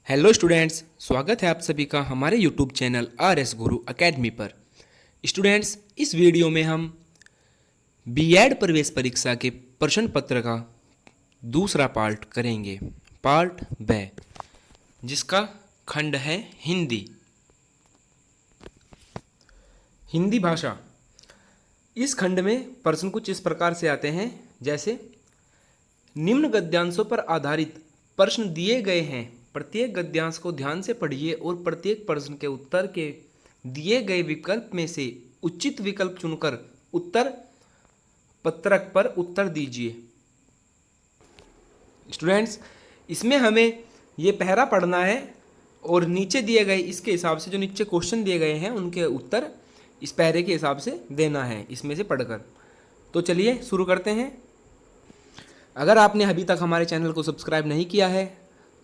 Hello students, स्वागत है आप सभी का हमारे यूट्यूब चैनल आर.एस. गुरु एकेडमी पर। स्टूडेंट्स, इस वीडियो में हम बीएड प्रवेश परीक्षा के प्रश्न पत्र का दूसरा पार्ट करेंगे, पार्ट ब, जिसका खंड है हिंदी। हिंदी भाषा। इस खंड में प्रश्न कुछ इस प्रकार से आते हैं, जैसे निम्न गद्यांशों पर आधारित प्रश्न दिए गए हैं, प्रत्येक गद्यांश को ध्यान से पढ़िए और प्रत्येक प्रश्न के उत्तर के दिए गए विकल्प में से उचित विकल्प चुनकर उत्तर पत्रक पर उत्तर दीजिए। स्टूडेंट्स, इसमें हमें ये पहरा पढ़ना है और नीचे दिए गए इसके हिसाब से जो नीचे क्वेश्चन दिए गए हैं उनके उत्तर इस पहरे के हिसाब से देना है, इसमें से पढ़कर। तो चलिए शुरू करते हैं। अगर आपने अभी तक हमारे चैनल को सब्सक्राइब नहीं किया है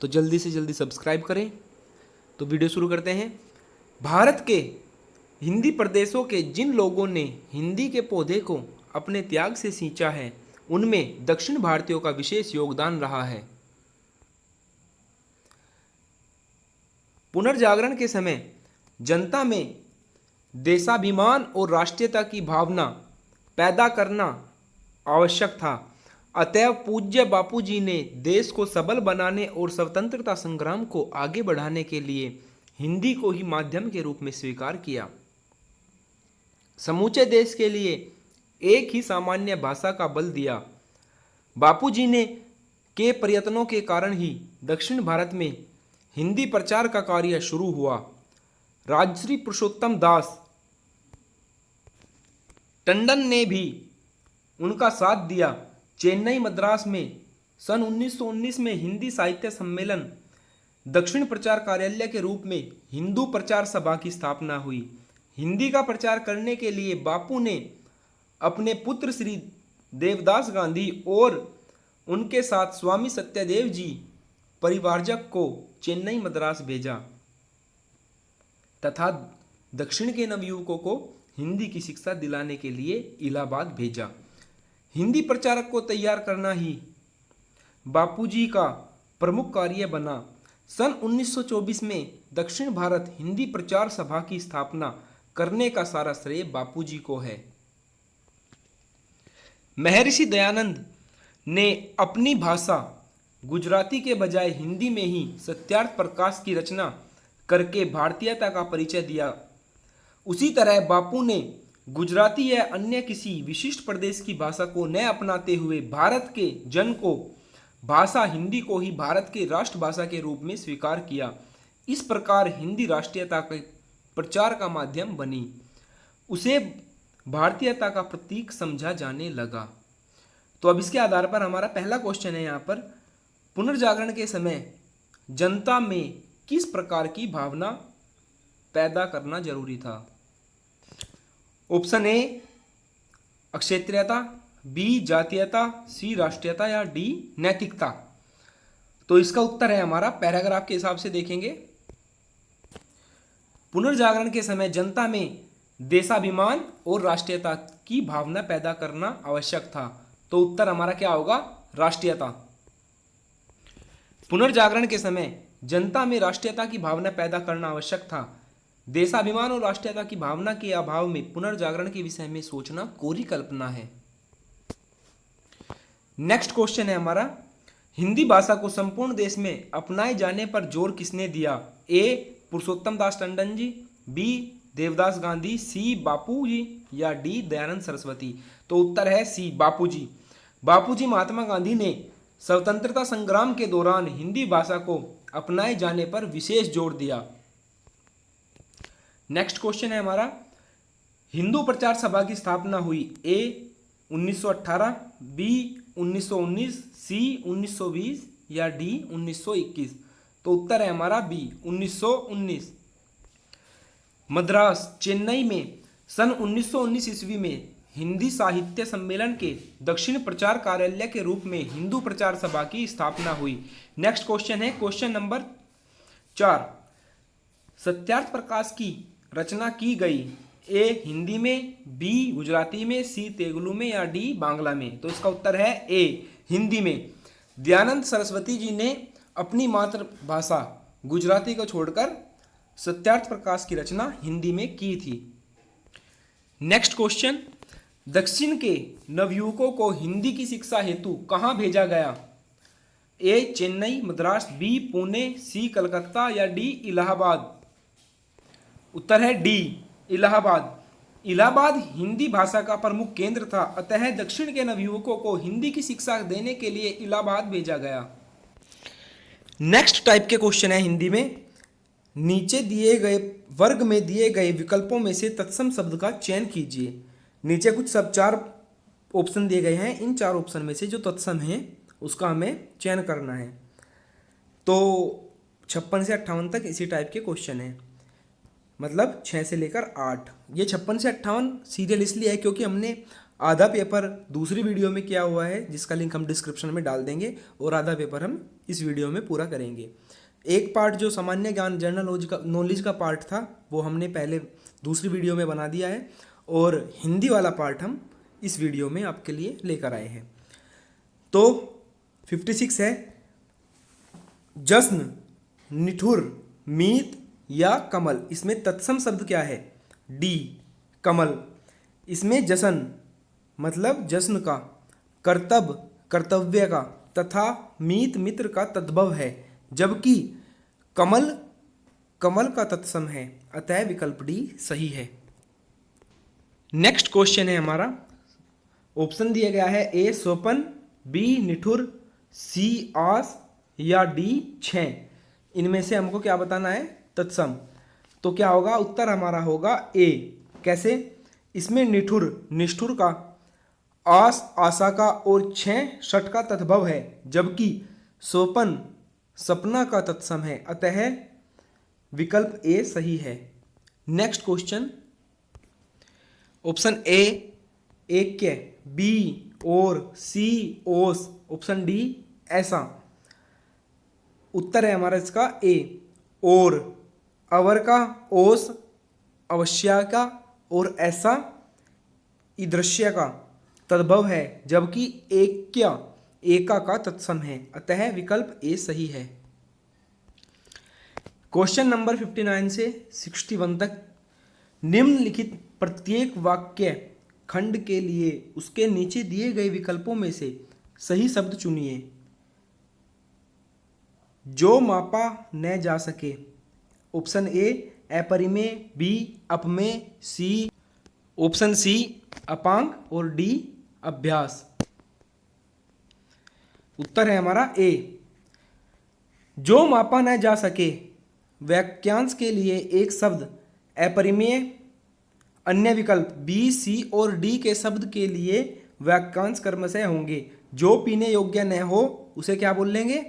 तो जल्दी से जल्दी सब्सक्राइब करें। तो वीडियो शुरू करते हैं। भारत के हिंदी प्रदेशों के जिन लोगों ने हिंदी के पौधे को अपने त्याग से सींचा है, उनमें दक्षिण भारतीयों का विशेष योगदान रहा है। पुनर्जागरण के समय जनता में देशाभिमान और राष्ट्रीयता की भावना पैदा करना आवश्यक था। अतएव पूज्य बापूजी ने देश को सबल बनाने और स्वतंत्रता संग्राम को आगे बढ़ाने के लिए हिंदी को ही माध्यम के रूप में स्वीकार किया। समूचे देश के लिए एक ही सामान्य भाषा का बल दिया। बापूजी ने के प्रयत्नों के कारण ही दक्षिण भारत में हिंदी प्रचार का कार्य शुरू हुआ। राजश्री पुरुषोत्तम दास टंडन ने भी उनका साथ दिया। चेन्नई मद्रास में सन 1919 में हिंदी साहित्य सम्मेलन दक्षिण प्रचार कार्यालय के रूप में हिंदू प्रचार सभा की स्थापना हुई। हिंदी का प्रचार करने के लिए बापू ने अपने पुत्र श्री देवदास गांधी और उनके साथ स्वामी सत्यदेव जी परिवारजक को चेन्नई मद्रास भेजा तथा दक्षिण के नवयुवकों को हिंदी की शिक्षा दिलाने के लिए इलाहाबाद भेजा। हिंदी प्रचारक को तैयार करना ही बापूजी का प्रमुख कार्य बना। सन 1924 में दक्षिण भारत हिंदी प्रचार सभा की स्थापना करने का सारा श्रेय बापूजी को है। महर्षि दयानंद ने अपनी भाषा गुजराती के बजाय हिंदी में ही सत्यार्थ प्रकाश की रचना करके भारतीयता का परिचय दिया। उसी तरह बापू ने गुजराती या अन्य किसी विशिष्ट प्रदेश की भाषा को न अपनाते हुए भारत के जन को भाषा हिंदी को ही भारत के राष्ट्रभाषा के रूप में स्वीकार किया। इस प्रकार हिंदी राष्ट्रीयता के प्रचार का माध्यम बनी। उसे भारतीयता का प्रतीक समझा जाने लगा। तो अब इसके आधार पर हमारा पहला क्वेश्चन है यहाँ पर, पुनर्जागरण के समय जनता में किस प्रकार की भावना पैदा करना जरूरी था? ऑप्शन ए अक्षेत्रीयता, बी जातीयता, सी राष्ट्रीयता या डी नैतिकता। तो इसका उत्तर है हमारा पैराग्राफ के हिसाब से देखेंगे। पुनर्जागरण के समय जनता में देशाभिमान और राष्ट्रीयता की भावना पैदा करना आवश्यक था। तो उत्तर हमारा क्या होगा? राष्ट्रीयता। पुनर्जागरण के समय जनता में राष्ट्रीयता की भावना पैदा करना आवश्यक था। देशाभिमान और राष्ट्रीयता की भावना के अभाव में पुनर्जागरण के विषय में सोचना कोरी कल्पना है। नेक्स्ट क्वेश्चन है हमारा, हिंदी भाषा को संपूर्ण देश में अपनाए जाने पर जोर किसने दिया? ए पुरुषोत्तम दास टंडन जी, बी देवदास गांधी, सी बापू जी या डी दयानंद सरस्वती। तो उत्तर है सी बापूजी। बापूजी महात्मा गांधी ने स्वतंत्रता संग्राम के दौरान हिंदी भाषा को अपनाए जाने पर विशेष जोर दिया। नेक्स्ट क्वेश्चन है हमारा, हिंदू प्रचार सभा की स्थापना हुई? ए 1918, बी 1919, सी 1920 या डी 1921। तो उत्तर है हमारा बी 1919। मद्रास चेन्नई में सन 1919 ईस्वी में हिंदी साहित्य सम्मेलन के दक्षिण प्रचार कार्यालय के रूप में हिंदू प्रचार सभा की स्थापना हुई। नेक्स्ट क्वेश्चन है क्वेश्चन नंबर 4, सत्यार्थ प्रकाश की रचना की गई? ए हिंदी में, बी गुजराती में, सी तेलुगु में या डी बांग्ला में। तो इसका उत्तर है ए हिंदी में। दयानंद सरस्वती जी ने अपनी मातृभाषा गुजराती को छोड़कर सत्यार्थ प्रकाश की रचना हिंदी में की थी। नेक्स्ट क्वेश्चन, दक्षिण के नवयुवकों को हिंदी की शिक्षा हेतु कहाँ भेजा गया? ए चेन्नई, मद्रास, बी पुणे, सी कलकत्ता या डी इलाहाबाद? उत्तर है डी इलाहाबाद। इलाहाबाद हिंदी भाषा का प्रमुख केंद्र था, अतः दक्षिण के नवयुवकों को हिंदी की शिक्षा देने के लिए इलाहाबाद भेजा गया। नेक्स्ट टाइप के क्वेश्चन है हिंदी में, नीचे दिए गए वर्ग में दिए गए विकल्पों में से तत्सम शब्द का चयन कीजिए। नीचे कुछ सब 4 ऑप्शन दिए गए हैं, इन 4 ऑप्शन में से जो तत्सम है उसका हमें चयन करना है। तो 56 से 58 तक इसी टाइप के क्वेश्चन है, मतलब 6 से लेकर 8। ये 56 से 58 सीरियल इसलिए है क्योंकि हमने आधा पेपर दूसरी वीडियो में किया हुआ है, जिसका लिंक हम डिस्क्रिप्शन में डाल देंगे, और आधा पेपर हम इस वीडियो में पूरा करेंगे। एक पार्ट जो सामान्य ज्ञान जनरल नॉलेज का पार्ट था वो हमने पहले दूसरी वीडियो में बना दिया है, और हिंदी वाला पार्ट हम इस वीडियो में आपके लिए लेकर आए हैं। तो 56 है, जश्न, निठुर, मीत या कमल। इसमें तत्सम शब्द क्या है? डी कमल। इसमें जश्न मतलब जश्न का, कर्तव्य कर्तव्य का, तथा मीत मित्र का तद्भव है, जबकि कमल कमल का तत्सम है, अतः विकल्प डी सही है। नेक्स्ट क्वेश्चन है हमारा, ऑप्शन दिया गया है ए स्वपन, बी निठुर, सी आस या डी छः। इनमें से हमको क्या बताना है? तत्सम। तो क्या होगा? उत्तर हमारा होगा ए। कैसे? इसमें निठुर निष्ठुर का, आस आशा का और छः षट का तद्भव है, जबकि स्वपन सपना का तत्सम है, अतः विकल्प ए सही है। नेक्स्ट क्वेश्चन, ऑप्शन ए ऐक्य, बी और, सी ओस, ऑप्शन डी ऐसा। उत्तर है हमारा इसका ए और, अवर का, ओस अवश्य का और ऐसा ईदृश्य का तद्भव है, जबकि ऐक्य एका का तत्सम है, अतः विकल्प ए सही है। क्वेश्चन नंबर 59 से 61 तक, निम्नलिखित प्रत्येक वाक्य खंड के लिए उसके नीचे दिए गए विकल्पों में से सही शब्द चुनिए। जो मापा न जा सके। ऑप्शन ए अपरिमेय, बी अपमेय, सी ऑप्शन सी अपांग और डी अभ्यास। उत्तर है हमारा ए। जो मापा न जा सके वाक्यांश के लिए एक शब्द अपरिमेय, अन्य विकल्प बी सी और डी के शब्द के लिए वाक्यांश क्रमशः होंगे। जो पीने योग्य न हो उसे क्या बोल लेंगे?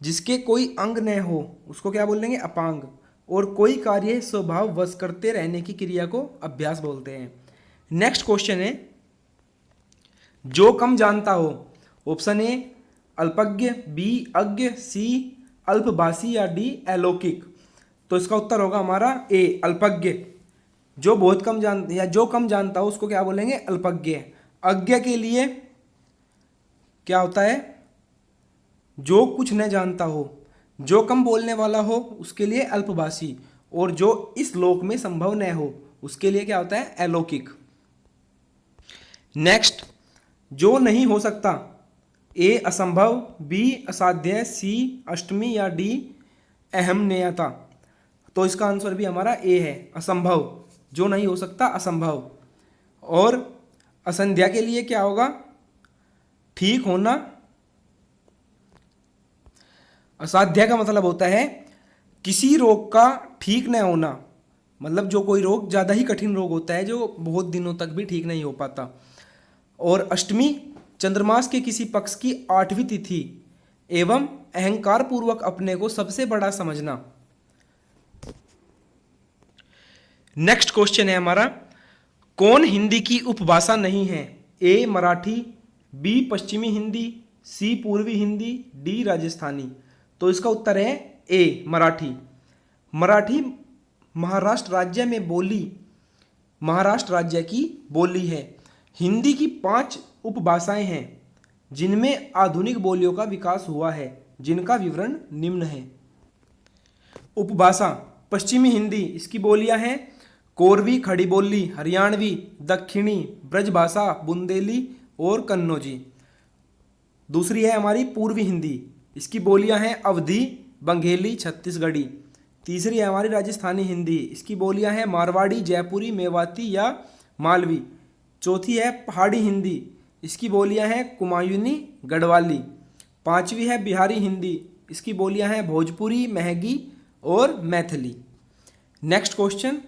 जिसके कोई अंग न हो उसको क्या बोल लेंगे? अपांग। और कोई कार्य स्वभाव वश करते रहने की क्रिया को अभ्यास बोलते हैं। नेक्स्ट क्वेश्चन है, जो कम जानता हो। ऑप्शन ए अल्पज्ञ, बी अज्ञ, सी अल्पभाषी या डी अलौकिक। तो इसका उत्तर होगा हमारा ए अल्पज्ञ। जो बहुत कम जान या जो कम जानता हो उसको क्या बोलेंगे? अल्पज्ञ। अज्ञ के लिए क्या होता है? जो कुछ न जानता हो। जो कम बोलने वाला हो उसके लिए अल्पभाषी, और जो इस लोक में संभव न हो उसके लिए क्या होता है? अलौकिक। नेक्स्ट, जो नहीं हो सकता। ए असंभव, बी असाध्य, सी अष्टमी या डी अहमनीयता। तो इसका आंसर भी हमारा ए है, असंभव। जो नहीं हो सकता असंभव। और असंध्या के लिए क्या होगा? ठीक होना। असाध्य का मतलब होता है किसी रोग का ठीक न होना, मतलब जो कोई रोग ज़्यादा ही कठिन रोग होता है जो बहुत दिनों तक भी ठीक नहीं हो पाता। और अष्टमी चंद्रमास के किसी पक्ष की 8वीं तिथि एवं अहंकार पूर्वक अपने को सबसे बड़ा समझना। नेक्स्ट क्वेश्चन है हमारा, कौन हिंदी की उपभाषा नहीं है? ए मराठी, बी पश्चिमी हिंदी, सी पूर्वी हिंदी, डी राजस्थानी। तो इसका उत्तर है ए मराठी। मराठी महाराष्ट्र राज्य में बोली, महाराष्ट्र राज्य की बोली है। हिंदी की 5 उपभाषाएं हैं जिनमें आधुनिक बोलियों का विकास हुआ है, जिनका विवरण निम्न है। उपभाषा पश्चिमी हिंदी, इसकी बोलियां हैं कोरवी, खड़ी बोली, हरियाणवी, दक्षिणी, ब्रजभाषा, बुंदेली और कन्नौजी। दूसरी है हमारी पूर्वी हिंदी, इसकी बोलियां हैं अवधी, बंगेली, छत्तीसगढ़ी। तीसरी है हमारी राजस्थानी हिंदी, इसकी बोलियां हैं मारवाड़ी, जयपुरी, मेवाती या मालवी। चौथी है पहाड़ी हिंदी, इसकी बोलियां हैं कुमायूनी, गढ़वाली। पांचवी है बिहारी हिंदी, इसकी बोलियां हैं भोजपुरी, महगी और मैथिली। Next question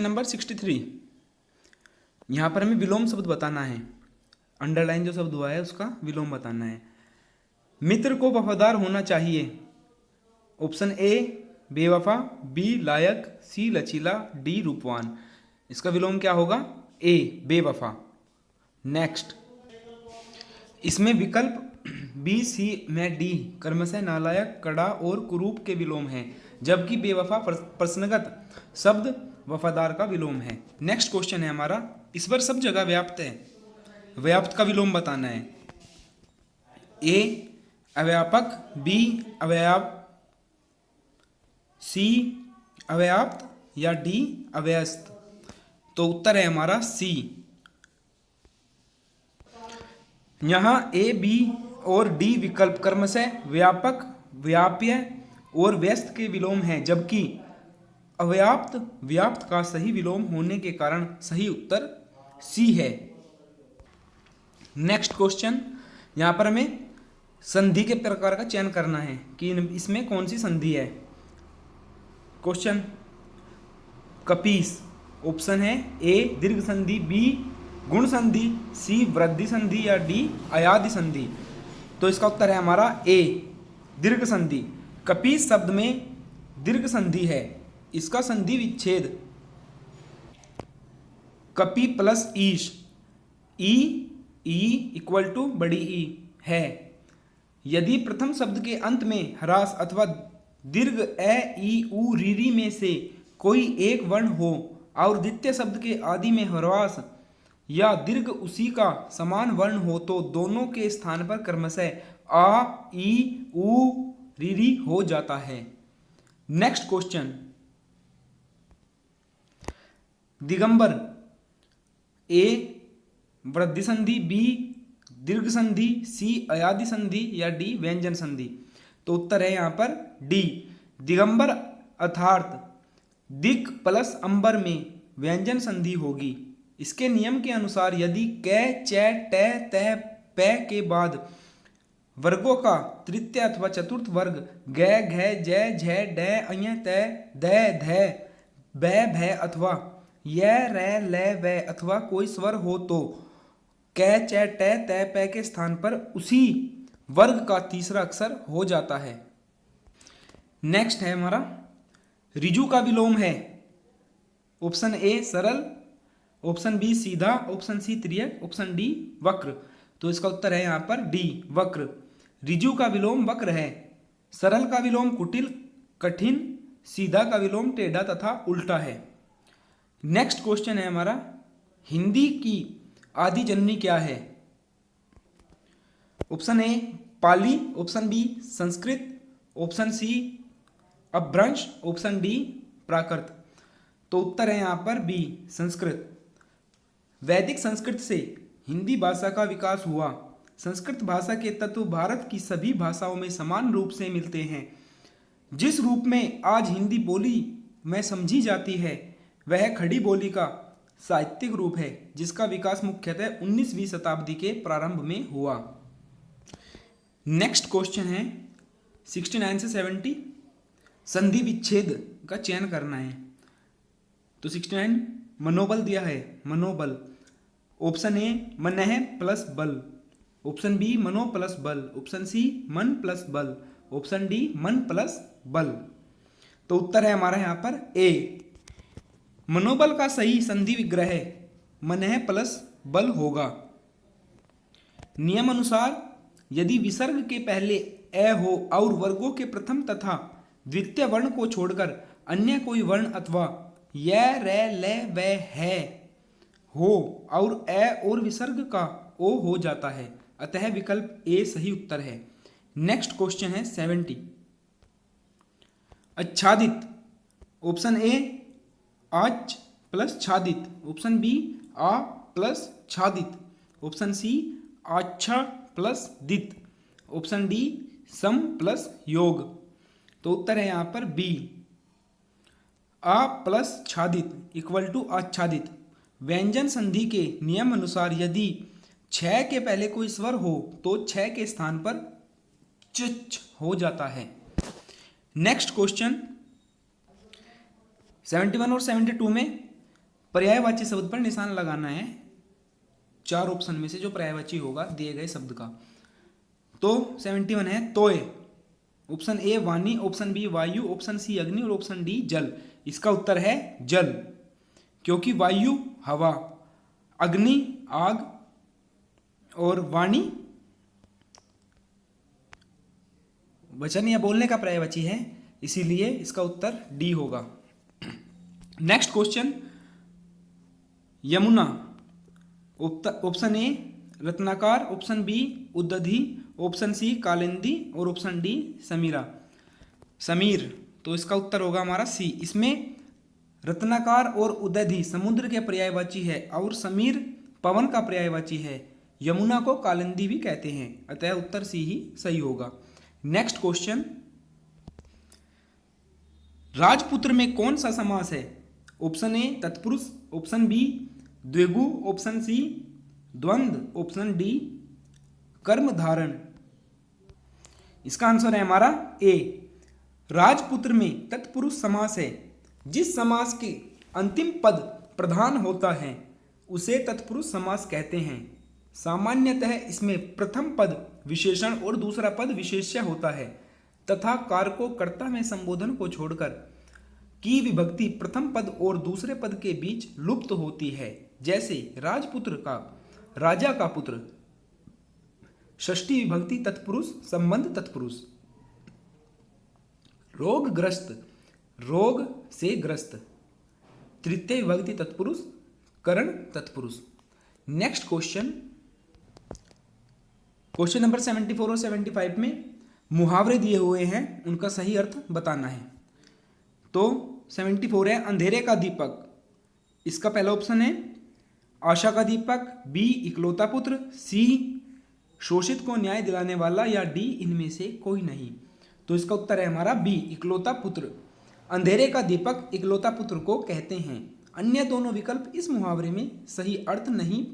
number 63। यहाँ पर हमें विलोम शब्द बताना है, अंडरलाइन जो शब्द हुआ है उसका विलोम बताना है। मित्र को वफादार होना चाहिए। ऑप्शन ए बेवफा, बी लायक, सी लचीला, डी रूपवान। इसका विलोम क्या होगा? ए बेवफा। नेक्स्ट, इसमें विकल्प बी, सी में डी कर्मशः, नालायक, कड़ा और कुरूप के विलोम हैं, जबकि बेवफा प्रश्नगत शब्द वफादार का विलोम है। नेक्स्ट क्वेश्चन है हमारा, ईश्वर सब जगह व्याप्त है, व्याप्त का विलोम बताना है। ए अव्यापक, बी अव्याप, सी अव्याप्त या डी अव्यस्त। तो उत्तर है हमारा सी। यहां ए, बी और डी विकल्प क्रमशः व्यापक, व्याप्य और व्यस्त के विलोम हैं, जबकि अव्याप्त व्याप्त का सही विलोम होने के कारण सही उत्तर सी है। नेक्स्ट क्वेश्चन, यहां पर हमें संधि के प्रकार का चयन करना है कि इसमें कौन सी संधि है। क्वेश्चन, कपीस। ऑप्शन है ए दीर्घ संधि, बी गुण संधि, सी वृद्धि संधि या डी अयादि संधि। तो इसका उत्तर है हमारा ए दीर्घ संधि। कपीस शब्द में दीर्घ संधि है, इसका संधि विच्छेद कपि प्लस ईश, ई इक्वल टू बड़ी ई है। यदि प्रथम शब्द के अंत में ह्रास अथवा दीर्घ ए, ई, उ, री में से कोई एक वर्ण हो और द्वितीय शब्द के आदि में ह्रास या दीर्घ उसी का समान वर्ण हो तो दोनों के स्थान पर क्रमशः आ, ई, उ, री हो जाता है। Next question, Digambar. ए वृद्धि संधि, बी दीर्घ संधि, सी अयादि संधि या डी व्यंजन संधि। तो उत्तर है यहां पर डी दिगंबर अर्थात दिक प्लस अंबर में व्यंजन संधि होगी। इसके नियम के अनुसार यदि कै, च, ट, त, प के बाद वर्गों का तृतीय अथवा चतुर्थ वर्ग ग, घ, ज, झ, ड, अय, त, द, ध, ब, भ अथवा य, र, ल, व अथवा कोई स्वर हो तो कै, च, ट, त, प के स्थान पर उसी वर्ग का तीसरा अक्षर हो जाता है। नेक्स्ट है हमारा ऋजु का विलोम है। ऑप्शन ए सरल, ऑप्शन बी सीधा, ऑप्शन सी तिर्यक, ऑप्शन डी वक्र। तो इसका उत्तर है यहां पर डी वक्र। ऋजु का विलोम वक्र है। सरल का विलोम कुटिल, कठिन, सीधा का विलोम टेढ़ा तथा उल्टा है। नेक्स्ट क्वेश्चन है हमारा, हिंदी की आदि जननी क्या है। Option A Pali, option B Sanskrit, option C Apabhramsha, option D प्राकृत। तो उत्तर है यहां पर बी संस्कृत। वैदिक संस्कृत से हिंदी भाषा का विकास हुआ। संस्कृत भाषा के तत्व भारत की सभी भाषाओं में समान रूप से मिलते हैं। जिस रूप में आज हिंदी बोली में समझी जाती है वह खड़ी बोली का साहित्यिक रूप है, जिसका विकास मुख्यतः 19वीं शताब्दी के प्रारंभ में हुआ। नेक्स्ट क्वेश्चन है 69 से 70, संधि विच्छेद का चयन करना है। तो 69 मनोबल दिया है, मनोबल। ऑप्शन ए मनः प्लस बल, ऑप्शन बी मनो प्लस बल, ऑप्शन सी मन प्लस बल, ऑप्शन डी मन प्लस बल। तो उत्तर है हमारा यहां पर ए मनोबल का सही संधि विग्रह मनः प्लस बल होगा। नियम अनुसार यदि विसर्ग के पहले ए हो और वर्गों के प्रथम तथा द्वितीय वर्ण को छोड़कर अन्य कोई वर्ण अथवा य, र, ल, व, है हो और ए और विसर्ग का ओ हो जाता है, अतः विकल्प ए सही उत्तर है। नेक्स्ट क्वेश्चन है 70। आच्छादित, ऑप्शन ए आच प्लस छादित, ऑप्शन बी आ प्लस छादित, ऑप्शन सी आच्छा प्लस दित, ऑप्शन डी सम प्लस योग। तो उत्तर है यहाँ पर बी, आ प्लस छादित इक्वल टू आच्छादित। व्यंजन संधि के नियम अनुसार यदि छ के पहले कोई स्वर हो तो छ के स्थान पर च हो जाता है। नेक्स्ट क्वेश्चन 71 और 72 में पर्यायवाची शब्द पर निशान लगाना है, चार ऑप्शन में से जो पर्यायवाची होगा दिए गए शब्द का। तो 71 है तोय, ऑप्शन ए वाणी, ऑप्शन बी वायु, ऑप्शन सी अग्नि और ऑप्शन डी जल। इसका उत्तर है जल, क्योंकि वायु हवा, अग्नि आग और वाणी वचन या बोलने का पर्यायवाची है, इसीलिए इसका उत्तर डी होगा। Next question Yamuna, option A रत्नाकार, ऑप्शन बी उद्दधि, ऑप्शन सी कालिंदी और ऑप्शन डी समीरा समीर। तो इसका उत्तर होगा हमारा सी। इसमें रत्नाकार और उद्दधि समुद्र के पर्यायवाची है और समीर पवन का पर्यायवाची है। यमुना को कालिंदी भी कहते हैं, अतः उत्तर सी ही सही होगा। नेक्स्ट क्वेश्चन, राजपुत्र में कौन सा समास है? ऑप्शन ए तत्पुरुष, ऑप्शन बी द्विगु, ऑप्शन सी द्वंद्व, ऑप्शन डी कर्मधारण। इसका आंसर है हमारा ए। राजपुत्र में तत्पुरुष समास है। जिस समास के अंतिम पद प्रधान होता है उसे तत्पुरुष समास कहते हैं। सामान्यतः इसमें प्रथम पद विशेषण और दूसरा पद विशेष्य होता है तथा कारको कर्ता में संबोधन को छोड़कर की विभक्ति प्रथम पद और दूसरे पद के बीच लुप्त होती है। जैसे राजपुत्र का राजा का पुत्र, षष्ठी विभक्ति तत्पुरुष संबंध तत्पुरुष। रोगग्रस्त रोग से ग्रस्त, तृतीय विभक्ति तत्पुरुष करण तत्पुरुष। नेक्स्ट क्वेश्चन नंबर 74 और 75 में मुहावरे दिए हुए हैं, उनका सही अर्थ बताना है। तो 74 है अंधेरे का दीपक, इसका पहला ऑप्शन है आशा का दीपक, बी इकलौता पुत्र, सी शोषित को न्याय दिलाने वाला या डी इनमें से कोई नहीं। तो इसका उत्तर है हमारा बी इकलौता पुत्र। अंधेरे का दीपक इकलौता पुत्र को कहते हैं। अन्य दोनों विकल्प इस मुहावरे में सही अर्थ नहीं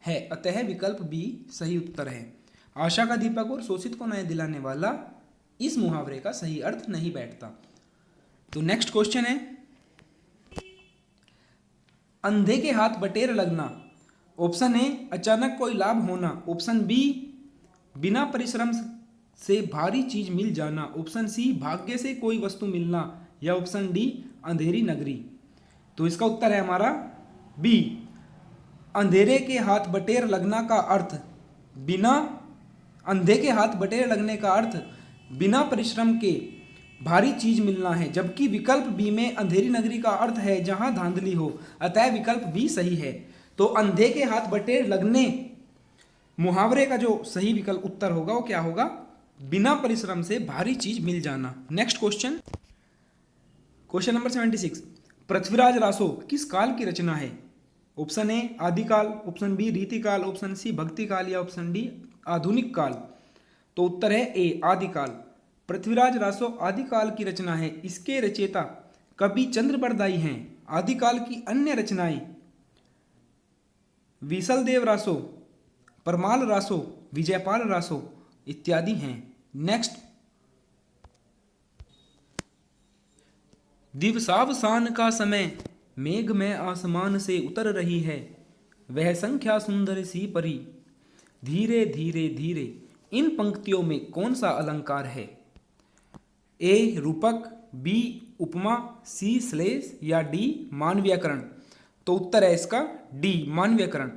है, अतः विकल्प बी सही उत्तर है। आशा का दीपक और शोषित को न्याय दिलाने वाला इस मुहावरे का सही अर्थ नहीं बैठता। तो नेक्स्ट क्वेश्चन है अंधे के हाथ बटेर लगना। ऑप्शन ए अचानक कोई लाभ होना, ऑप्शन बी बिना परिश्रम से भारी चीज मिल जाना, ऑप्शन सी भाग्य से कोई वस्तु मिलना या ऑप्शन डी अंधेरी नगरी। तो इसका उत्तर है हमारा बी। अंधेरे के हाथ बटेर लगना का अर्थ अंधे के हाथ बटेर लगने का अर्थ बिना परिश्रम के भारी चीज मिलना है, जबकि विकल्प बी में अंधेरी नगरी का अर्थ है जहां धांधली हो, अतः विकल्प बी सही है। तो अंधे के हाथ बटेर लगने मुहावरे का जो सही विकल्प उत्तर होगा वो क्या होगा? बिना परिश्रम से भारी चीज मिल जाना। Next question number 76 Prithviraj Raso किस काल की रचना है? ऑप्शन ए आदिकाल, ऑप्शन बी रीतिकाल, ऑप्शन सी भक्तिकाल या ऑप्शन डी आधुनिक काल। तो उत्तर है ए आदिकाल। पृथ्वीराज रासो आदिकाल की रचना है। इसके रचयिता कवि चंद्र बरदाई हैं। आदिकाल की अन्य रचनाएं विशलदेव रासो, परमाल रासो, विजयपाल रासो इत्यादि हैं। नेक्स्ट दिवसावसान का समय मेघ में आसमान से उतर रही है, वह संख्या सुंदर सी परी धीरे धीरे धीरे। इन पंक्तियों में कौन सा अलंकार है? ए रूपक, बी उपमा, सी श्लेष या डी मानव्यकरण। तो उत्तर है इसका डी मानव्यकरण।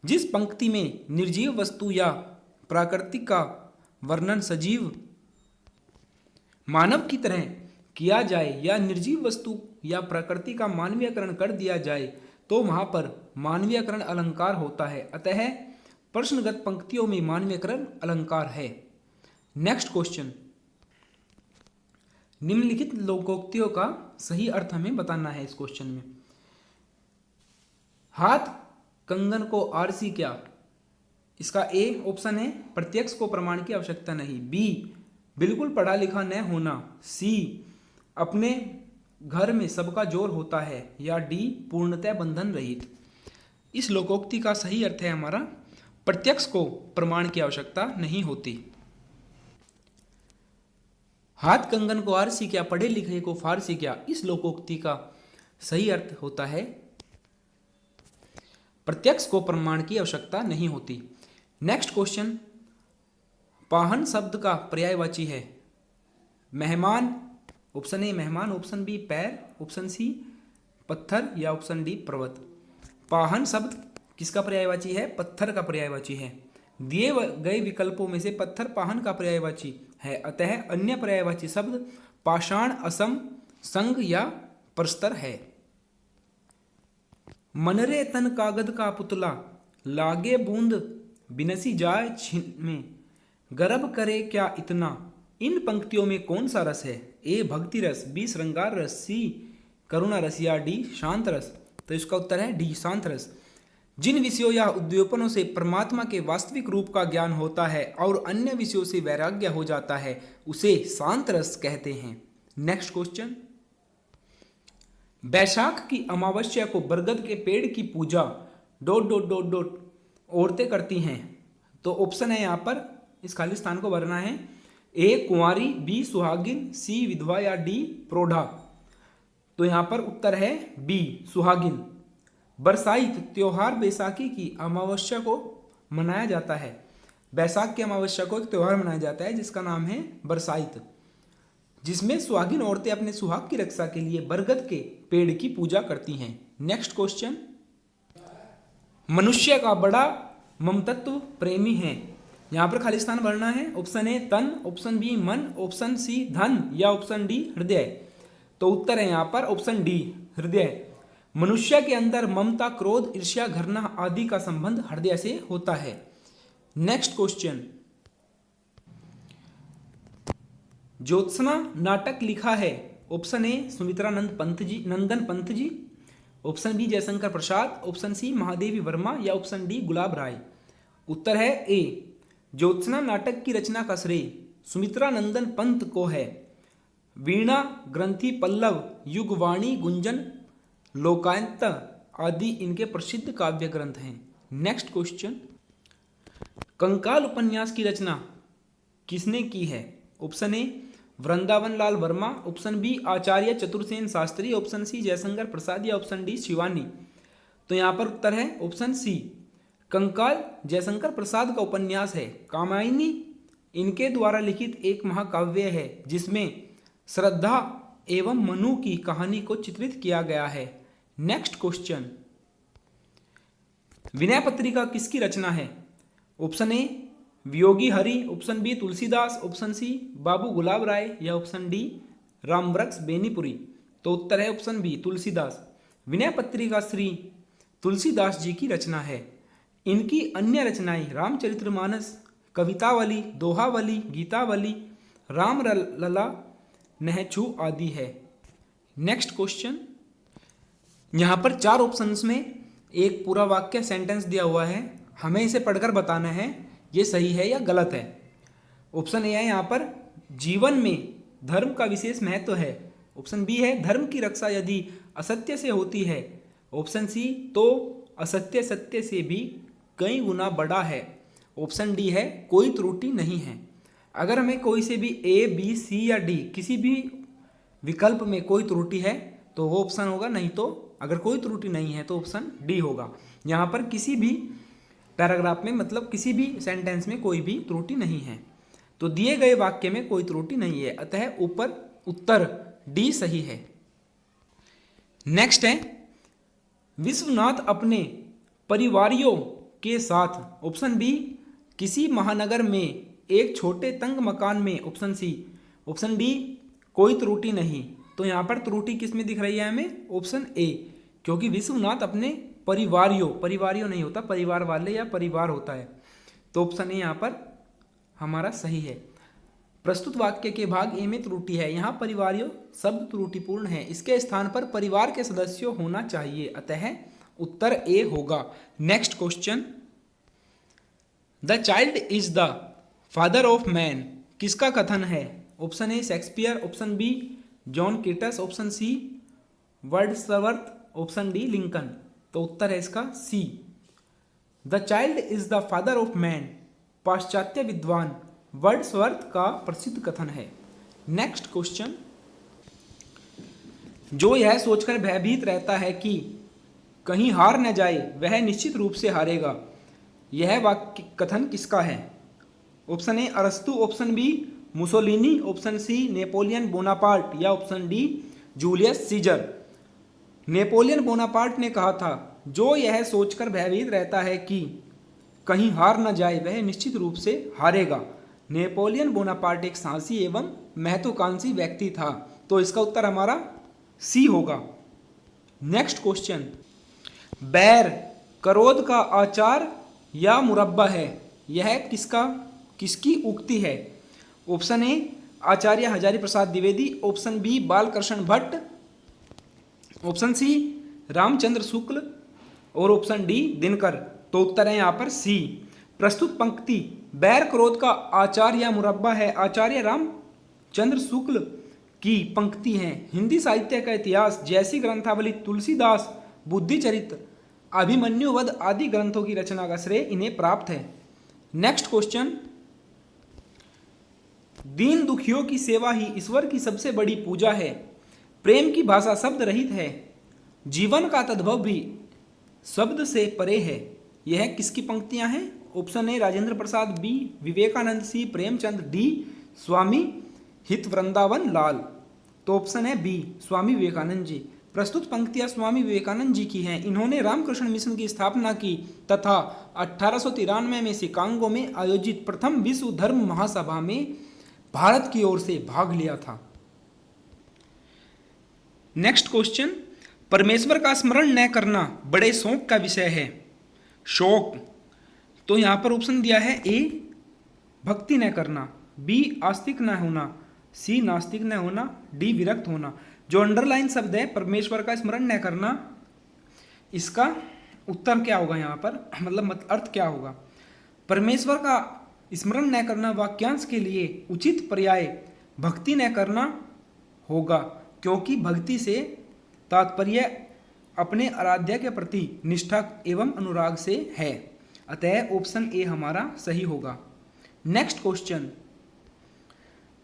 जिस पंक्ति में निर्जीव वस्तु या प्रकृति का वर्णन सजीव मानव की तरह किया जाए या निर्जीव वस्तु या प्रकृति का मानवीयकरण कर दिया जाए तो वहां पर मानवीयकरण अलंकार होता है, अतः प्रश्नगत पंक्तियों में मानवीयकरण अलंकार है। नेक्स्ट क्वेश्चन, निम्नलिखित लोकोक्तियों का सही अर्थ हमें बताना है इस क्वेश्चन में। हाथ कंगन को आरसी क्या? इसका ए ऑप्शन है प्रत्यक्ष को प्रमाण की आवश्यकता नहीं, बी बिल्कुल पढ़ा लिखा न होना, सी अपने घर में सबका जोर होता है, या डी पूर्णतः बंधन रहित। इस लोकोक्ति का सही अर्थ है हमारा प्रत्यक्ष को प्रमाण की आवश्यकता नहीं होती। हाथ कंगन को आरसी क्या, पढ़े लिखे को फारसी क्या, इस लोकोक्ति का सही अर्थ होता है प्रत्यक्ष को प्रमाण की आवश्यकता नहीं होती। नेक्स्ट क्वेश्चन, पाहन शब्द का पर्यायवाची है मेहमान, ऑप्शन ए मेहमान, ऑप्शन बी पैर, ऑप्शन सी पत्थर, या ऑप्शन डी पर्वत। पाहन शब्द किसका पर्यायवाची है? पत्थर का पर्यायवाची है। दिए गए विकल्पों में से पत्थर पाहन का पर्यायवाची है, अतः अन्य पर्यायवाची शब्द पाषाण, असम, संग या परस्तर है। मनरे तन कागद का पुतला, लागे बूंद बिनसी जाए छिन में, गर्भ करे क्या इतना, इन पंक्तियों में कौन सा रस है? ए भक्ति रस, बी श्रृंगार रस, सी करुणा रस, या डी शांत रस। तो इसका उत्तर है डी शांत रस। जिन विषयों या उद्दीपनों से परमात्मा के वास्तविक रूप का ज्ञान होता है और अन्य विषयों से वैराग्य हो जाता है, उसे शांत रस कहते हैं। नेक्स्ट क्वेश्चन, बैशाख की अमावस्या को बरगद के पेड़ की पूजा ... औरतें करती हैं। तो ऑप्शन है यहाँ पर, इस खाली स्थान को भरना है। ए कुंवारी, बी सुहागिन, सी विधवा, या डी प्रौढ़ा। तो यहाँ पर उत्तर है बी सुहागिन। बरसाइत त्योहार बैसाखी की अमावस्या को मनाया जाता है। बैसाख की अमावस्या को एक त्योहार मनाया जाता है जिसका नाम है बरसाइत, जिसमें सुहागिन औरतें अपने सुहाग की रक्षा के लिए बरगद के पेड़ की पूजा करती हैं। नेक्स्ट क्वेश्चन, मनुष्य का बड़ा ममतत्व प्रेमी है। यहाँ पर खाली स्थान भरना है। ऑप्शन ए तन, ऑप्शन बी मन, ऑप्शन सी धन, या ऑप्शन डी हृदय। तो उत्तर है यहाँ पर ऑप्शन डी हृदय। मनुष्य के अंदर ममता, क्रोध, ईर्ष्या, घृणा आदि का संबंध हृदय से होता है। नेक्स्ट क्वेश्चन, ज्योत्सना नाटक लिखा है। Option A Sumitra Nandan Pant ji, option B Jaishankar Prasad, option C Mahadevi Verma, या ऑप्शन डी गुलाब राय। उत्तर है ए ज्योत्सना नाटक की रचना का श्रेय सुमित्रा नंदन पंत को है। वीणा, ग्रंथि, पल्लव, युगवाणी, गुंजन, लोकायत आदि इनके प्रसिद्ध काव्य ग्रंथ हैं। नेक्स्ट क्वेश्चन, कंकाल उपन्यास की रचना किसने की है? Option A Vrindavan Lal Verma, option B Acharya Chatursen Shastri, option C Jaishankar Prasad, या ऑप्शन डी शिवानी। तो यहाँ पर उत्तर है ऑप्शन सी कंकाल जयशंकर प्रसाद का उपन्यास है। कामायनी इनके द्वारा लिखित एक महाकाव्य है जिसमें श्रद्धा एवं मनु की कहानी को चित्रित किया गया है। नेक्स्ट क्वेश्चन, विनय पत्रिका किसकी रचना है? Option A Viyogi Hari, option B Tulsidas, option C Babu Gulab Rai, या ऑप्शन डी रामवृक्ष बेनीपुरी। तो उत्तर है ऑप्शन बी तुलसीदास। विनय पत्रिका श्री तुलसीदास जी की रचना है। इनकी अन्य रचनाएं रामचरितमानस, कवितावली, दोहावली, गीतावली, राम लला, नहछू आदि है। नेक्स्ट क्वेश्चन, यहाँ पर 4 ऑप्शंस में एक पूरा वाक्य सेंटेंस दिया हुआ है, हमें इसे पढ़कर बताना है ये सही है या गलत है। ऑप्शन ए है यहाँ पर जीवन में धर्म का विशेष महत्व है। ऑप्शन बी है धर्म की रक्षा यदि असत्य से होती है। ऑप्शन सी तो असत्य सत्य से भी कई गुना बड़ा है। ऑप्शन डी है कोई त्रुटि नहीं है। अगर हमें कोई से भी ए, बी, सी या डी किसी भी विकल्प में कोई त्रुटि है तो वो ऑप्शन होगा, नहीं तो अगर कोई त्रुटि नहीं है तो ऑप्शन डी होगा। यहाँ पर किसी भी पैराग्राफ में मतलब किसी भी सेंटेंस में कोई भी त्रुटि नहीं है, तो दिए गए वाक्य में कोई त्रुटि नहीं है, अतः ऊपर उत्तर डी सही है। नेक्स्ट है विश्वनाथ अपने परिवारियों के साथ ऑप्शन बी किसी महानगर में एक छोटे तंग मकान में, ऑप्शन सी, ऑप्शन डी कोई त्रुटि नहीं। तो यहाँ पर त्रुटि किस में दिख रही है हमें? ऑप्शन ए, क्योंकि विश्वनाथ अपने परिवारियों नहीं होता, परिवार वाले या परिवार होता है, तो ऑप्शन ए यहाँ पर हमारा सही है। प्रस्तुत वाक्य के भाग ए में त्रुटि है। यहाँ परिवारों शब्द त्रुटिपूर्ण है, इसके स्थान पर परिवार के सदस्यों होना चाहिए, अतः उत्तर ए होगा। Next question, the child is the father of man किसका कथन है? Option A Shakespeare, option B John Keats, option C Wordsworth, option D Lincoln. तो उत्तर है इसका C. The child is the father of man पाश्चात्य विद्वान वर्ड्सवर्थ का प्रसिद्ध कथन है। नेक्स्ट क्वेश्चन, जो यह सोचकर भयभीत रहता है कि कहीं हार न जाए वह निश्चित रूप से हारेगा, यह वाक्य कथन किसका है? ऑप्शन ए अरस्तु, option B Mussolini, option C Napoleon Bonaparte या option D Julius Caesar. Napoleon Bonaparte ने कहा था, जो यह सोचकर भयभीत रहता है कि कहीं हार न जाए वह निश्चित रूप से हारेगा। नेपोलियन बोनापार्ट एक साहसी एवं महत्वाकांक्षी व्यक्ति था, तो इसका उत्तर हमारा सी होगा। नेक्स्ट क्वेश्चन, बैर क्रोध का आचार या मुरब्बा है, यह किसकी उक्ति है? Option A Acharya Hazari Prasad Dwivedi, option B Balkrishna Bhatt, option C Ramchandra Shukla और ऑप्शन डी दिनकर। तो उत्तर है यहाँ पर सी। प्रस्तुत पंक्ति बैर क्रोध का आचार या मुरब्बा है आचार्य रामचंद्र शुक्ल की पंक्ति है। हिंदी साहित्य का इतिहास जैसी ग्रंथावली तुलसीदास, बुद्धिचरित्र, अभिमन्युवध आदि ग्रंथों की रचना का श्रेय इन्हें प्राप्त है। नेक्स्ट क्वेश्चन, दीन दुखियों की सेवा ही ईश्वर की सबसे बड़ी पूजा है। प्रेम की भाषा शब्द रहित है, जीवन का तद्भव भी शब्द से परे है, यह किसकी पंक्तियां हैं? Option A Rajendra Prasad, B Vivekananda, C Premchand, D Swami Hit Vrindavan लाल। तो ऑप्शन है बी स्वामी विवेकानंद जी। प्रस्तुत पंक्तियां स्वामी विवेकानंद जी की हैं। इन्होंने रामकृष्ण मिशन की स्थापना की तथा 1893 में शिकागो में आयोजित प्रथम विश्व धर्म महासभा में भारत की ओर से भाग लिया था। नेक्स्ट क्वेश्चन, परमेश्वर का स्मरण न करना बड़े शौक का विषय है। शौक, तो यहां पर ऑप्शन दिया है ए भक्ति न करना, बी आस्तिक न होना, सी नास्तिक न होना, डी विरक्त होना। जो अंडरलाइन शब्द है परमेश्वर का स्मरण न करना, इसका उत्तर क्या होगा यहाँ पर, मतलब अर्थ क्या होगा? परमेश्वर का स्मरण न करना वाक्यांश के लिए उचित पर्याय भक्ति न करना होगा, क्योंकि भक्ति से तात्पर्य अपने आराध्य के प्रति निष्ठा एवं अनुराग से है, अतः ऑप्शन ए हमारा सही होगा। नेक्स्ट क्वेश्चन,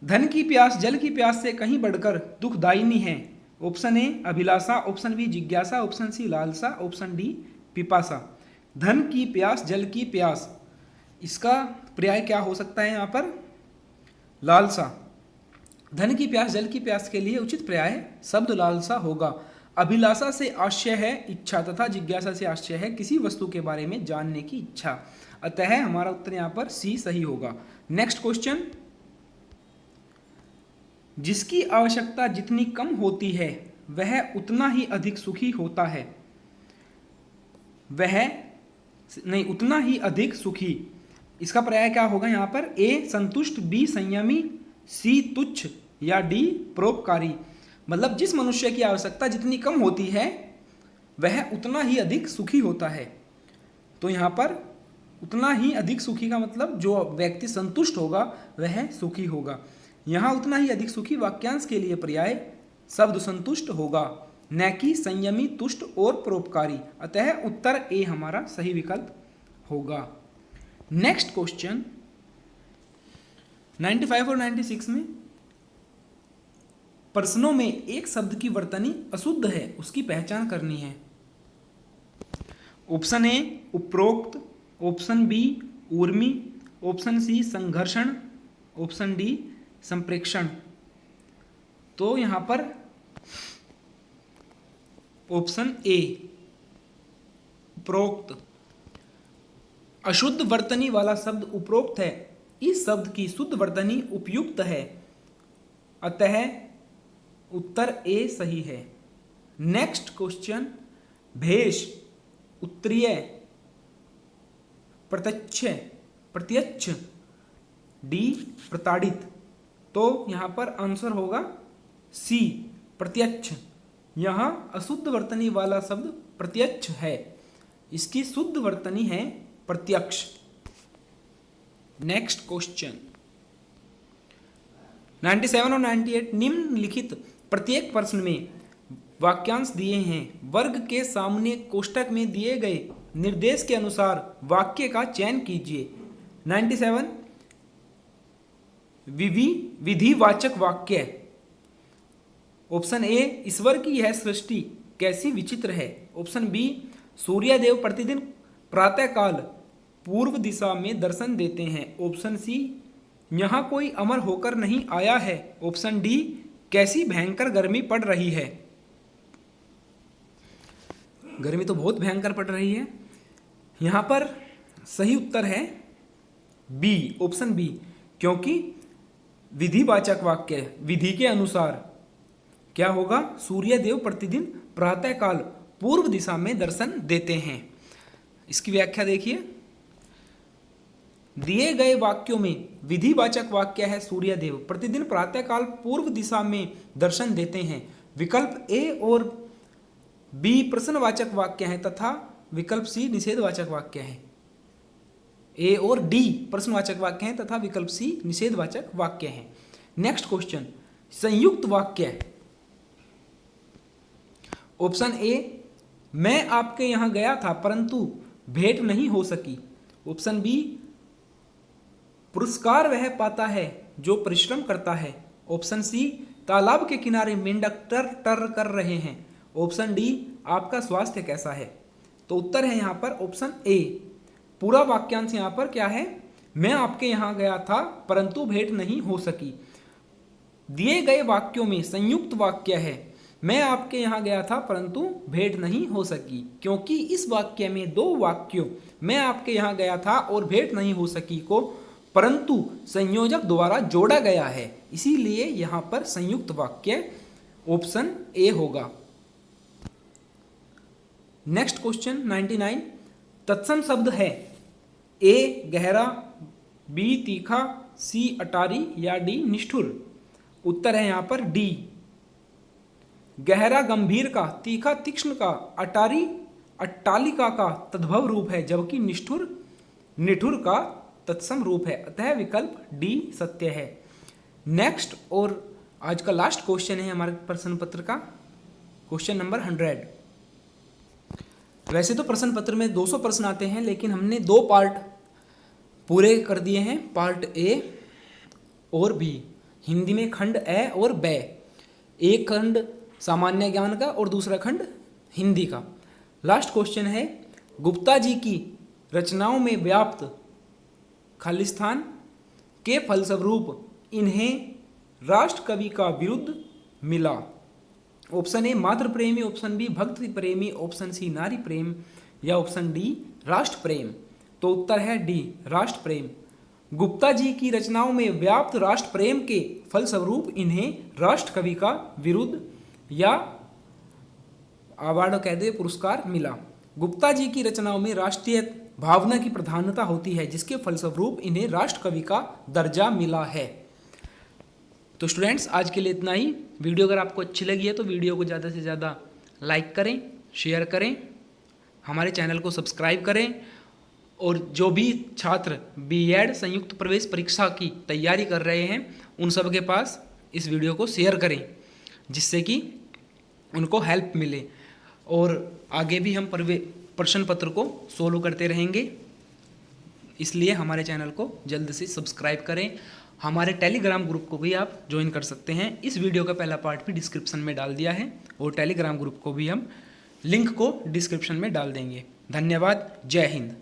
धन की प्यास जल की प्यास से कहीं बढ़कर दुखदायिनी है। ऑप्शन ए अभिलाषा, ऑप्शन बी जिज्ञासा, ऑप्शन सी लालसा, ऑप्शन डी पिपासा। धन की प्यास जल की प्यास, इसका पर्याय क्या हो सकता है यहाँ पर? लालसा। धन की प्यास जल की प्यास के लिए उचित पर्याय शब्द लालसा होगा। अभिलाषा से आशय है इच्छा तथा जिज्ञासा से आशय है किसी वस्तु के बारे में जानने की इच्छा, अतः हमारा उत्तर यहाँ पर सी सही होगा। नेक्स्ट क्वेश्चन, जिसकी आवश्यकता जितनी कम होती है वह उतना ही अधिक सुखी होता है। उतना ही अधिक सुखी, इसका पर्याय क्या होगा यहाँ पर? ए संतुष्ट, बी संयमी, सी तुच्छ या डी परोपकारी। मतलब जिस मनुष्य की आवश्यकता जितनी कम होती है वह उतना ही अधिक सुखी होता है। तो यहाँ पर उतना ही अधिक सुखी का मतलब जो व्यक्ति संतुष्ट होगा वह सुखी होगा। यहाँ उतना ही अधिक सुखी वाक्यांश के लिए पर्याय शब्द संतुष्ट होगा, न कि संयमी, तुष्ट और परोपकारी, अतः उत्तर ए हमारा सही विकल्प होगा। नेक्स्ट क्वेश्चन 95 और 96 में प्रश्नों में एक शब्द की वर्तनी अशुद्ध है, उसकी पहचान करनी है। ऑप्शन ए उपरोक्त, ऑप्शन बी ऊर्मी, ऑप्शन सी संघर्षण, ऑप्शन डी संप्रेक्षण। तो यहां पर ऑप्शन ए उपरोक्त, अशुद्ध वर्तनी वाला शब्द उपरोक्त है, इस शब्द की शुद्ध वर्तनी उपयुक्त है, अतः उत्तर ए सही है। नेक्स्ट क्वेश्चन, भेष उत्तरीय, प्रत्यक्ष, डी प्रताड़ित, तो यहाँ पर आंसर होगा सी, प्रत्यक्ष। यहाँ अशुद्ध वर्तनी वाला शब्द प्रत्यक्ष है, इसकी शुद्ध वर्तनी है प्रत्यक्ष। नेक्स्ट क्वेश्चन 97 और 98, निम्नलिखित प्रत्येक प्रश्न में वाक्यांश दिए हैं, वर्ग के सामने कोष्टक में दिए गए निर्देश के अनुसार वाक्य का चयन कीजिए। 97, विधिवाचक वाक्य। ऑप्शन ए, ईश्वर की यह सृष्टि कैसी विचित्र है। ऑप्शन बी, सूर्यदेव प्रतिदिन प्रातःकाल पूर्व दिशा में दर्शन देते हैं। ऑप्शन सी, यहाँ कोई अमर होकर नहीं आया है। ऑप्शन डी, कैसी भयंकर गर्मी पड़ रही है। गर्मी तो बहुत भयंकर पड़ रही है। यहाँ पर सही उत्तर है बी, ऑप्शन बी, क्योंकि विधिवाचक वाक्य, विधि के अनुसार क्या होगा, सूर्यदेव प्रतिदिन प्रातःकाल पूर्व दिशा में दर्शन देते हैं। इसकी व्याख्या देखिए, दिए गए वाक्यों में विधिवाचक वाक्य है सूर्यदेव प्रतिदिन प्रातःकाल पूर्व दिशा में दर्शन देते हैं। विकल्प ए और बी प्रश्नवाचक वाक्य है तथा विकल्प सी निषेधवाचक वाक्य है। ए और डी प्रश्नवाचक वाक्य है तथा विकल्प सी निषेधवाचक वाक्य है। नेक्स्ट क्वेश्चन, संयुक्त वाक्य। ऑप्शन ए, मैं आपके यहां गया था परंतु भेंट नहीं हो सकी। ऑप्शन बी, पुरस्कार वह पाता है जो परिश्रम करता है। ऑप्शन सी, तालाब के किनारे मेंढक टर टर कर रहे हैं। ऑप्शन डी, आपका स्वास्थ्य कैसा है। तो उत्तर है यहाँ पर ऑप्शन ए। पूरा वाक्यांश यहाँ पर क्या है, मैं आपके यहाँ गया था परंतु भेंट नहीं हो सकी। दिए गए वाक्यों में संयुक्त वाक्य है, मैं आपके यहाँ गया था परंतु भेंट नहीं हो सकी, क्योंकि इस वाक्य में दो वाक्यों मैं आपके यहाँ गया था और भेंट नहीं हो सकी को परंतु संयोजक द्वारा जोड़ा गया है, इसीलिए यहाँ पर संयुक्त वाक्य ऑप्शन ए होगा। नेक्स्ट क्वेश्चन 99, तत्सम शब्द है ए गहरा, बी तीखा, सी अटारी या डी निष्ठुर। उत्तर है यहाँ पर डी। गहरा गंभीर का, तीखा तीक्ष्ण का, अटारी अट्टालिका का तद्भव रूप है, जबकि निष्ठुर निठुर का तत्सम रूप है, अतः विकल्प डी सत्य है। नेक्स्ट और आज का लास्ट क्वेश्चन है हमारे प्रश्न पत्र का, क्वेश्चन नंबर 100। वैसे तो प्रश्न पत्र में 200 प्रश्न आते हैं, लेकिन हमने 2 पार्ट पूरे कर दिए हैं, पार्ट ए और बी। हिंदी में खंड ए और ब, एक खंड सामान्य ज्ञान का और दूसरा खंड हिंदी का। लास्ट क्वेश्चन है, गुप्ता जी की रचनाओं में व्याप्त खालिस्तान के फलस्वरूप इन्हें राष्ट्र कवि का विरुद्ध मिला। ऑप्शन ए मातृ प्रेमी, ऑप्शन बी भक्ति प्रेमी, ऑप्शन सी नारी प्रेम या ऑप्शन डी राष्ट्र प्रेम। तो उत्तर है डी राष्ट्र प्रेम। गुप्ता जी की रचनाओं में व्याप्त राष्ट्र प्रेम के फलस्वरूप इन्हें राष्ट्र कवि का विरुद्ध या अवार्ड कह दे पुरस्कार मिला। गुप्ता जी की रचनाओं में राष्ट्रीय भावना की प्रधानता होती है, जिसके फलस्वरूप इन्हें राष्ट्र कवि का दर्जा मिला है। तो स्टूडेंट्स आज के लिए इतना ही। वीडियो अगर आपको अच्छी लगी है तो वीडियो को ज़्यादा से ज़्यादा लाइक करें, शेयर करें, हमारे चैनल को सब्सक्राइब करें और जो भी छात्र बीएड संयुक्त प्रवेश परीक्षा की तैयारी कर रहे हैं उन सब के पास इस वीडियो को शेयर करें, जिससे कि उनको हेल्प मिले और आगे भी हम प्रश्न पत्र को सोल्व करते रहेंगे। इसलिए हमारे चैनल को जल्द से सब्सक्राइब करें। हमारे टेलीग्राम ग्रुप को भी आप ज्वाइन कर सकते हैं। इस वीडियो का पहला पार्ट भी डिस्क्रिप्शन में डाल दिया है और टेलीग्राम ग्रुप को भी हम लिंक को डिस्क्रिप्शन में डाल देंगे। धन्यवाद। जय हिंद।